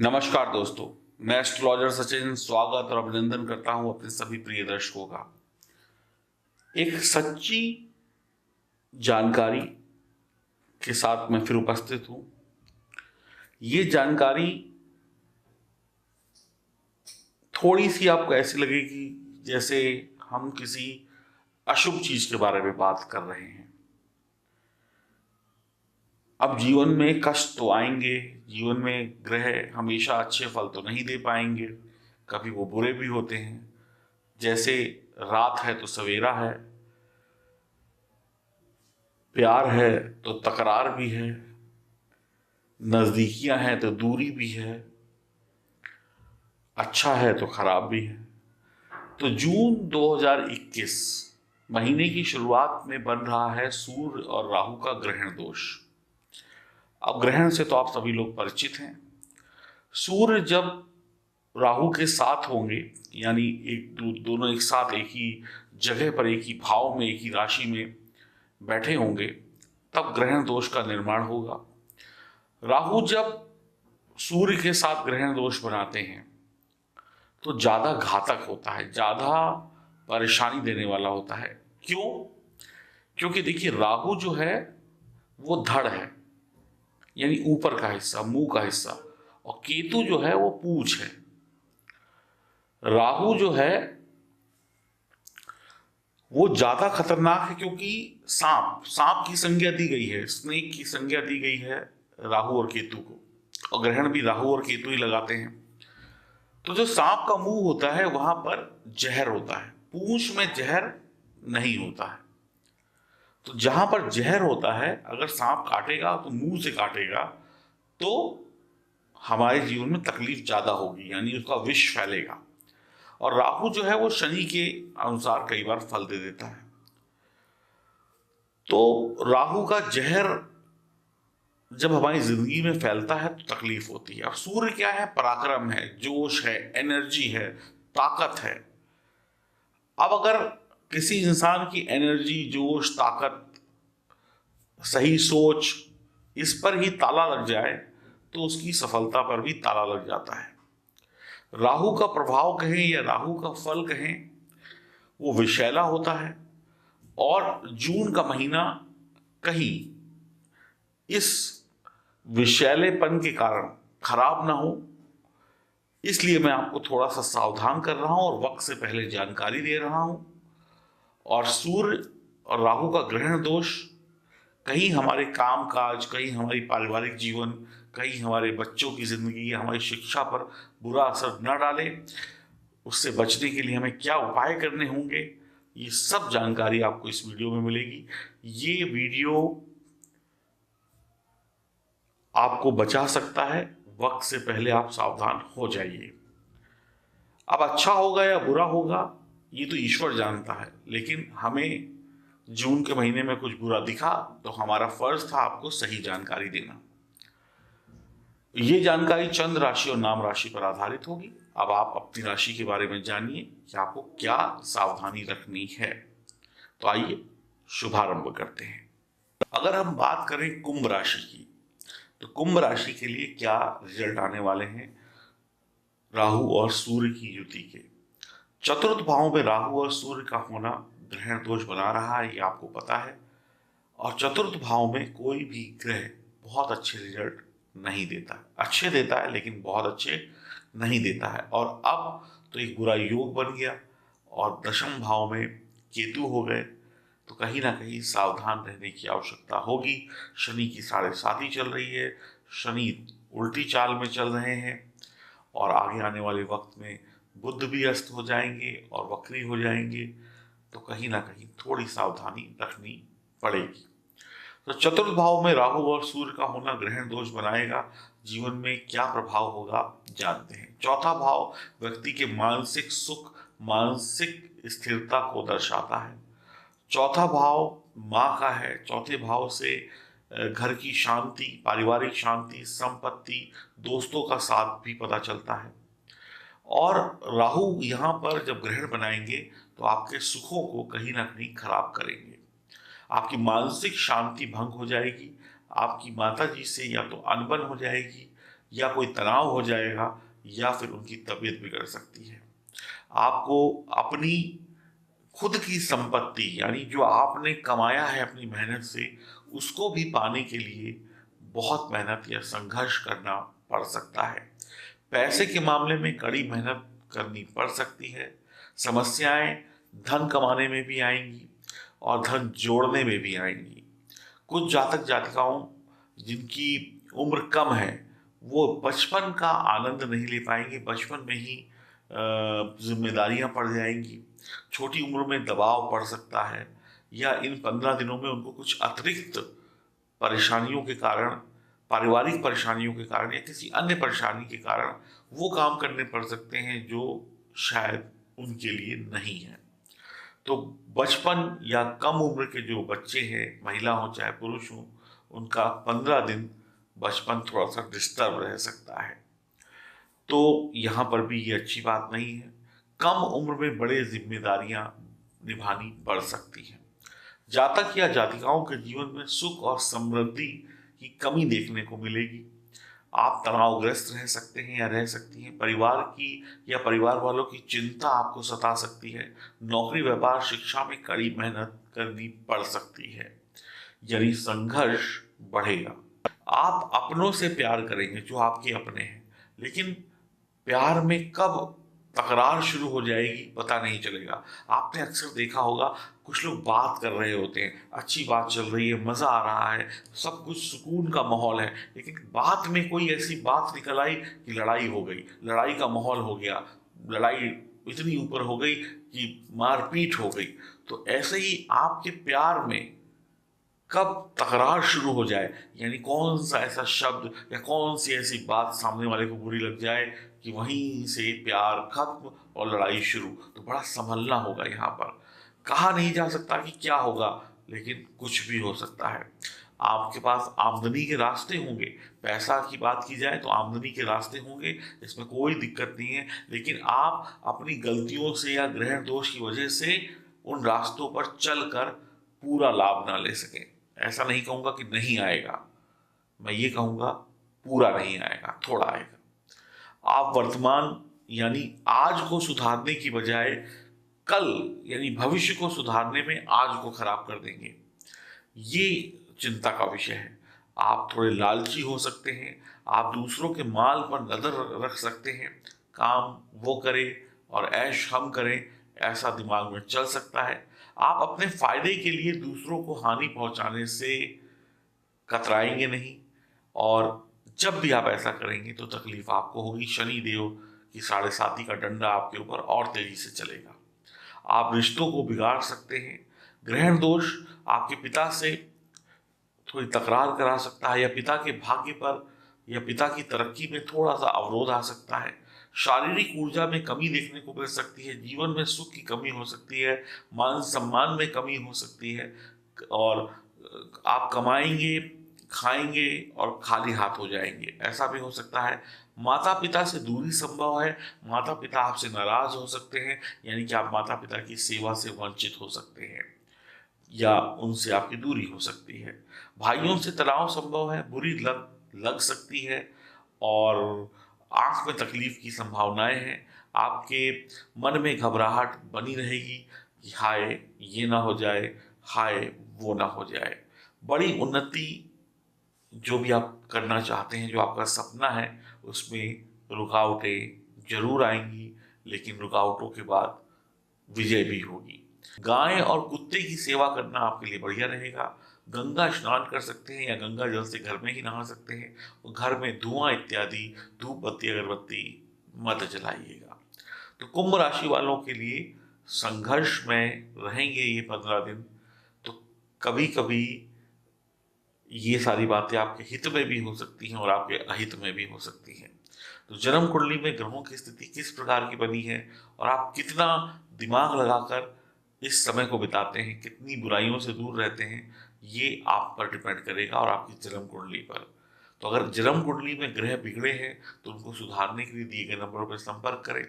नमस्कार दोस्तों, मैं एस्ट्रोलॉजर सचिन स्वागत और अभिनंदन करता हूं अपने सभी प्रिय दर्शकों का। एक सच्ची जानकारी के साथ मैं फिर उपस्थित हूं। ये जानकारी थोड़ी सी आपको ऐसी लगेगी जैसे हम किसी अशुभ चीज के बारे में बात कर रहे हैं। अब जीवन में कष्ट तो आएंगे, जीवन में ग्रह हमेशा अच्छे फल तो नहीं दे पाएंगे, कभी वो बुरे भी होते हैं। जैसे रात है तो सवेरा है, प्यार है तो तकरार भी है, नजदीकियां हैं तो दूरी भी है, अच्छा है तो खराब भी है। तो जून 2021 महीने की शुरुआत में बन रहा है सूर्य और राहु का ग्रहण दोष। अब ग्रहण से तो आप सभी लोग परिचित हैं। सूर्य जब राहु के साथ होंगे, यानी दोनों एक साथ एक ही जगह पर, एक ही भाव में, एक ही राशि में बैठे होंगे, तब ग्रहण दोष का निर्माण होगा। राहु जब सूर्य के साथ ग्रहण दोष बनाते हैं तो ज्यादा घातक होता है, ज्यादा परेशानी देने वाला होता है। क्यों? क्योंकि देखिए, राहु जो है वो धड़ है, यानी ऊपर का हिस्सा, मुंह का हिस्सा, और केतु जो है वो पूंछ है। राहु जो है वो ज्यादा खतरनाक है क्योंकि सांप सांप की संज्ञा दी गई है, स्नेक की संज्ञा दी गई है राहु और केतु को, और ग्रहण भी राहु और केतु ही लगाते हैं। तो जो सांप का मुंह होता है वहां पर जहर होता है, पूंछ में जहर नहीं होता है। तो जहां पर जहर होता है, अगर सांप काटेगा तो मुंह से काटेगा, तो हमारे जीवन में तकलीफ ज्यादा होगी, यानी उसका विष फैलेगा। और राहु जो है वो शनि के अनुसार कई बार फल दे देता है। तो राहु का जहर जब हमारी जिंदगी में फैलता है तो तकलीफ होती है। अब सूर्य क्या है? पराक्रम है, जोश है, एनर्जी है, ताकत है। अब अगर किसी इंसान की एनर्जी, जोश, ताकत, सही सोच, इस पर ही ताला लग जाए तो उसकी सफलता पर भी ताला लग जाता है। राहु का प्रभाव कहें या राहु का फल कहें, वो विषैला होता है। और जून का महीना कहीं इस विषैलेपन के कारण खराब ना हो, इसलिए मैं आपको थोड़ा सा सावधान कर रहा हूं और वक्त से पहले जानकारी दे रहा हूं। और सूर्य और राहु का ग्रहण दोष कहीं हमारे काम काज, कहीं हमारी पारिवारिक जीवन, कहीं हमारे बच्चों की जिंदगी या हमारी शिक्षा पर बुरा असर न डाले, उससे बचने के लिए हमें क्या उपाय करने होंगे, ये सब जानकारी आपको इस वीडियो में मिलेगी। ये वीडियो आपको बचा सकता है, वक्त से पहले आप सावधान हो जाइए। अब अच्छा होगा या बुरा होगा ये तो ईश्वर जानता है, लेकिन हमें जून के महीने में कुछ बुरा दिखा तो हमारा फर्ज था आपको सही जानकारी देना। ये जानकारी चंद्र राशि और नाम राशि पर आधारित होगी। अब आप अपनी राशि के बारे में जानिए कि आपको क्या सावधानी रखनी है। तो आइए शुभारंभ करते हैं। अगर हम बात करें कुंभ राशि की, तो कुंभ राशि के लिए क्या रिजल्ट आने वाले हैं राहु और सूर्य की युति के। चतुर्थ भाव में राहु और सूर्य का होना ग्रहण दोष बना रहा है, ये आपको पता है। और चतुर्थ भाव में कोई भी ग्रह बहुत अच्छे रिजल्ट नहीं देता है, अच्छे देता है लेकिन बहुत अच्छे नहीं देता है। और अब तो एक बुरा योग बन गया और दशम भाव में केतु हो गए, तो कहीं ना कहीं सावधान रहने की आवश्यकता होगी। शनि की 7.5 चल रही है, शनि उल्टी चाल में चल रहे हैं, और आगे आने वाले वक्त में बुध भी अस्त हो जाएंगे और वक्री हो जाएंगे, तो कहीं ना कहीं थोड़ी सावधानी रखनी पड़ेगी। तो चतुर्थ भाव में राहु और सूर्य का होना ग्रहण दोष बनाएगा। जीवन में क्या प्रभाव होगा जानते हैं। चौथा भाव व्यक्ति के मानसिक सुख, मानसिक स्थिरता को दर्शाता है। चौथा भाव माँ का है। चौथे भाव से घर की शांति, पारिवारिक शांति, संपत्ति, दोस्तों का साथ भी पता चलता है। और राहु यहाँ पर जब ग्रहण बनाएंगे तो आपके सुखों को कहीं ना कहीं खराब करेंगे। आपकी मानसिक शांति भंग हो जाएगी, आपकी माता जी से या तो अनबन हो जाएगी या कोई तनाव हो जाएगा, या फिर उनकी तबीयत बिगड़ सकती है। आपको अपनी खुद की संपत्ति, यानी जो आपने कमाया है अपनी मेहनत से, उसको भी पाने के लिए बहुत मेहनत या संघर्ष करना पड़ सकता है। पैसे के मामले में कड़ी मेहनत करनी पड़ सकती है। समस्याएं धन कमाने में भी आएंगी और धन जोड़ने में भी आएंगी। कुछ जातक जातिकाओं जिनकी उम्र कम है, वो बचपन का आनंद नहीं ले पाएंगे। बचपन में ही जिम्मेदारियां पड़ जाएंगी। छोटी उम्र में दबाव पड़ सकता है, या इन 15 दिनों में उनको कुछ अतिरिक्त परेशानियों के कारण, पारिवारिक परेशानियों के कारण या किसी अन्य परेशानी के कारण वो काम करने पड़ सकते हैं जो शायद उनके लिए नहीं है। तो बचपन या कम उम्र के जो बच्चे हैं, महिला हो चाहे पुरुष हो, उनका 15 दिन बचपन थोड़ा सा डिस्टर्ब रह सकता है। तो यहाँ पर भी ये अच्छी बात नहीं है। कम उम्र में बड़े जिम्मेदारियां निभानी पड़ सकती हैं। जातक या जातिकाओं के जीवन में सुख और समृद्धि की कमी देखने को मिलेगी। आप तनावग्रस्त रह सकते हैं या रह सकती हैं। परिवार की या परिवार वालों की चिंता आपको सता सकती है। नौकरी, व्यापार, शिक्षा में कड़ी मेहनत करनी पड़ सकती है, यानी संघर्ष बढ़ेगा। आप अपनों से प्यार करेंगे जो आपके अपने हैं, लेकिन प्यार में कब तकरार शुरू हो जाएगी पता नहीं चलेगा। आपने अक्सर देखा होगा, कुछ लोग बात कर रहे होते हैं, अच्छी बात चल रही है, मजा आ रहा है, सब कुछ सुकून का माहौल है, लेकिन बात में कोई ऐसी बात निकल आई कि लड़ाई हो गई, लड़ाई का माहौल हो गया, लड़ाई इतनी ऊपर हो गई कि मारपीट हो गई। तो ऐसे ही आपके प्यार में कब तकरार शुरू हो जाए, यानी कौन सा ऐसा शब्द या कौन सी ऐसी बात सामने वाले को बुरी लग जाए कि वहीं से प्यार खत्म और लड़ाई शुरू, तो बड़ा संभलना होगा। यहाँ पर कहा नहीं जा सकता कि क्या होगा, लेकिन कुछ भी हो सकता है। आपके पास आमदनी के रास्ते होंगे। पैसा की बात की जाए तो आमदनी के रास्ते होंगे, इसमें कोई दिक्कत नहीं है, लेकिन आप अपनी गलतियों से या ग्रहण दोष की वजह से उन रास्तों पर चलकर पूरा लाभ ना ले सकें। ऐसा नहीं कहूंगा कि नहीं आएगा, मैं ये कहूंगा पूरा नहीं आएगा, थोड़ा आएगा। आप वर्तमान यानी आज को सुधारने की बजाय कल यानी भविष्य को सुधारने में आज को खराब कर देंगे। ये चिंता का विषय है। आप थोड़े लालची हो सकते हैं। आप दूसरों के माल पर नजर रख सकते हैं। काम वो करे और ऐश हम करें, ऐसा दिमाग में चल सकता है। आप अपने फायदे के लिए दूसरों को हानि पहुंचाने से कतराएंगे नहीं, और जब भी आप ऐसा करेंगे तो तकलीफ आपको होगी। शनि देव की 7.5 का डंडा आपके ऊपर और तेजी से चलेगा। आप रिश्तों को बिगाड़ सकते हैं। ग्रहण दोष आपके पिता से थोड़ी तकरार करा सकता है, या पिता के भाग्य पर या पिता की तरक्की में थोड़ा सा अवरोध आ सकता है। शारीरिक ऊर्जा में कमी देखने को मिल सकती है। जीवन में सुख की कमी हो सकती है। मान सम्मान में कमी हो सकती है, और आप कमाएंगे, खाएंगे और खाली हाथ हो जाएंगे, ऐसा भी हो सकता है। माता पिता से दूरी संभव है। माता पिता आपसे नाराज हो सकते हैं, यानी कि आप माता पिता की सेवा से वंचित हो सकते हैं, या उनसे आपकी दूरी हो सकती है। भाइयों से तनाव संभव है, बुरी लत लग सकती है, और आंख में तकलीफ की संभावनाएं हैं। आपके मन में घबराहट बनी रहेगी कि हाय ये ना हो जाए, हाय वो ना हो जाए। बड़ी उन्नति जो भी आप करना चाहते हैं, जो आपका सपना है, उसमें रुकावटें जरूर आएंगी, लेकिन रुकावटों के बाद विजय भी होगी। गाय और कुत्ते की सेवा करना आपके लिए बढ़िया रहेगा। गंगा स्नान कर सकते हैं, या गंगा जल से घर में ही नहा सकते हैं, और घर में धुआं इत्यादि धूप बत्ती अगरबत्ती मत जलाइएगा। तो कुंभ राशि वालों के लिए संघर्ष में रहेंगे ये 15 दिन। तो कभी कभी ये सारी बातें आपके हित में भी हो सकती हैं और आपके अहित में भी हो सकती हैं। तो जन्म कुंडली में ग्रहों की स्थिति किस प्रकार की बनी है, और आप कितना दिमाग लगाकर इस समय को बिताते हैं, कितनी बुराइयों से दूर रहते हैं, ये आप पर डिपेंड करेगा और आपकी जन्म कुंडली पर। तो अगर जन्म कुंडली में ग्रह बिगड़े हैं तो उनको सुधारने के लिए दिए गए नंबरों पर संपर्क करें,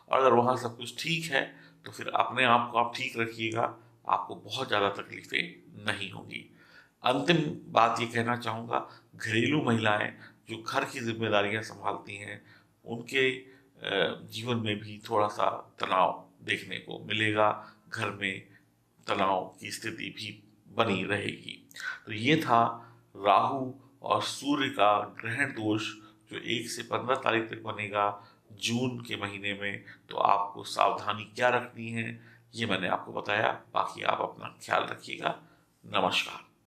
और अगर वहाँ सब कुछ ठीक है तो फिर अपने आप को आप ठीक रखिएगा, आपको बहुत ज़्यादा तकलीफें नहीं होंगी। अंतिम बात ये कहना चाहूँगा, घरेलू महिलाएं जो घर की जिम्मेदारियां संभालती हैं उनके जीवन में भी थोड़ा सा तनाव देखने को मिलेगा। घर में तनाव की स्थिति भी बनी रहेगी। तो ये था राहु और सूर्य का ग्रहण दोष जो 1 से 15 तारीख तक बनेगा जून के महीने में। तो आपको सावधानी क्या रखनी है ये मैंने आपको बताया। बाकी आप अपना ख्याल रखिएगा। नमस्कार।